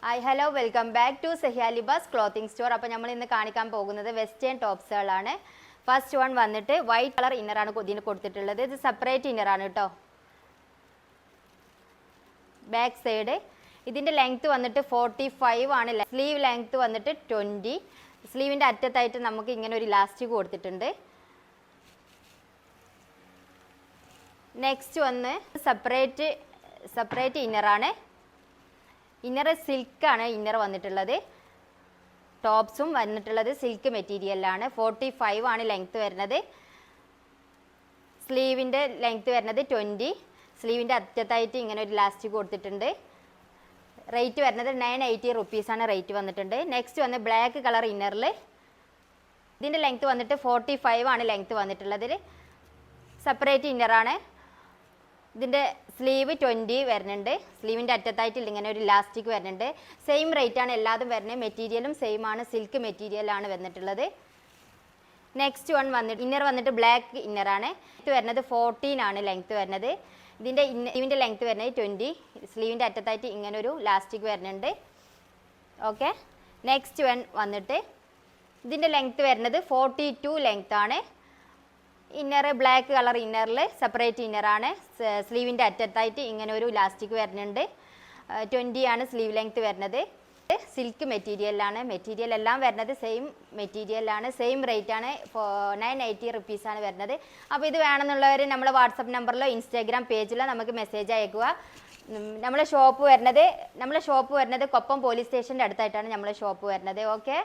Hi hello welcome back to സെഹ്യാലിബാസ് clothing store. അപ്പോൾ നമ്മൾ ഇന്ന് കാണിക്കാൻ പോകുന്നത് വെസ്റ്റേൺ ടോപ്സുകളാണ്. ഫസ്റ്റ് വൺ വന്നിട്ട് വൈറ്റ് കളർ ഇന്നറാണ് ഇതിന് കൊടുത്തിട്ടുള്ളത്. ഇത് സെപ്പറേറ്റ് ഇന്നറാണ് കേട്ടോ. ബാക്ക് സൈഡ് ഇതിൻ്റെ ലെങ്ത്ത് വന്നിട്ട് 45 ആണ്. സ്ലീവ് ലെങ്ത്ത് വന്നിട്ട് 20. സ്ലീവിൻ്റെ അറ്റത്തായിട്ട് നമുക്ക് ഇങ്ങനെ ഒരു ഇലാസ്റ്റിക് കൊടുത്തിട്ടുണ്ട്. നെക്സ്റ്റ് വന്ന് സെപ്പറേറ്റ് ഇന്നറാണ്. ഇന്നർ സിൽക്കാണ് ഇന്നർ വന്നിട്ടുള്ളത്. ടോപ്സും വന്നിട്ടുള്ളത് സിൽക്ക് മെറ്റീരിയലാണ്. 45 ആണ് ലെങ്ത്ത് വരുന്നത്. സ്ലീവിൻ്റെ ലെങ്ത്ത് വരുന്നത് 20. സ്ലീവിൻ്റെ അറ്റത്തായിട്ട് ഇങ്ങനെ ഒരു ഇലാസ്റ്റിക് കൊടുത്തിട്ടുണ്ട്. റേറ്റ് വരുന്നത് 980 റുപ്പീസാണ് റേറ്റ് വന്നിട്ടുണ്ട്. നെക്സ്റ്റ് വന്ന് ബ്ലാക്ക് കളർ ഇന്നറിൽ ഇതിൻ്റെ ലെങ്ത്ത് വന്നിട്ട് 45 ആണ് ലെങ്ത്ത് വന്നിട്ടുള്ളത്. സെപ്പറേറ്റ് ഇന്നറാണ്. ഇതിൻ്റെ സ്ലീവ് 20 വരുന്നുണ്ട്. സ്ലീവിൻ്റെ അറ്റത്തായിട്ട് ഇങ്ങനെ ഒരു ഇലാസ്റ്റിക് വരുന്നുണ്ട്. സെയിം റേറ്റാണ് എല്ലാതും വരുന്നത്. മെറ്റീരിയലും സെയിം ആണ്. സിൽക്ക് മെറ്റീരിയലാണ് വന്നിട്ടുള്ളത്. നെക്സ്റ്റ് വൺ വന്നിട്ട് ഇന്നർ വന്നിട്ട് ബ്ലാക്ക് ഇന്നറാണ്. ഇത് വരുന്നത് 14 ആണ് ലെങ്ത്ത് വരുന്നത്. ഇതിൻ്റെ ലെങ്ത്ത് വരുന്നത് 20. സ്ലീവിൻ്റെ അറ്റത്തായിട്ട് ഇങ്ങനെ ഒരു ഇലാസ്റ്റിക് വരുന്നുണ്ട്. ഓക്കെ. നെക്സ്റ്റ് വൺ വന്നിട്ട് ഇതിൻ്റെ ലെങ്ത്ത് വരുന്നത് 42 ലെങ്ത്ത് ആണ്. ഇന്നർ ബ്ലാക്ക് കളർ ഇന്നറിൽ സെപ്പറേറ്റ് ഇന്നറാണ്. സ്ലീവിൻ്റെ അറ്റത്തായിട്ട് ഇങ്ങനെ ഒരു ഇലാസ്റ്റിക് വരുന്നുണ്ട്. 20 ആണ് സ്ലീവ് ലെങ്ത്ത് വരുന്നത്. സിൽക്ക് മെറ്റീരിയലാണ്. മെറ്റീരിയൽ എല്ലാം വരുന്നത് സെയിം മെറ്റീരിയലാണ്. സെയിം റേറ്റ് ആണ്. 980 റുപ്പീസാണ് വരുന്നത്. അപ്പോൾ ഇത് വേണമെന്നുള്ളവർ നമ്മളെ വാട്സപ്പ് നമ്പറിലോ ഇൻസ്റ്റാഗ്രാം പേജിലോ നമുക്ക് മെസ്സേജ് അയക്കുക. നമ്മളെ ഷോപ്പ് വരുന്നത് കൊപ്പം പോലീസ് സ്റ്റേഷൻ്റെ അടുത്തായിട്ടാണ് നമ്മളെ ഷോപ്പ് വരുന്നത്. ഓക്കെ.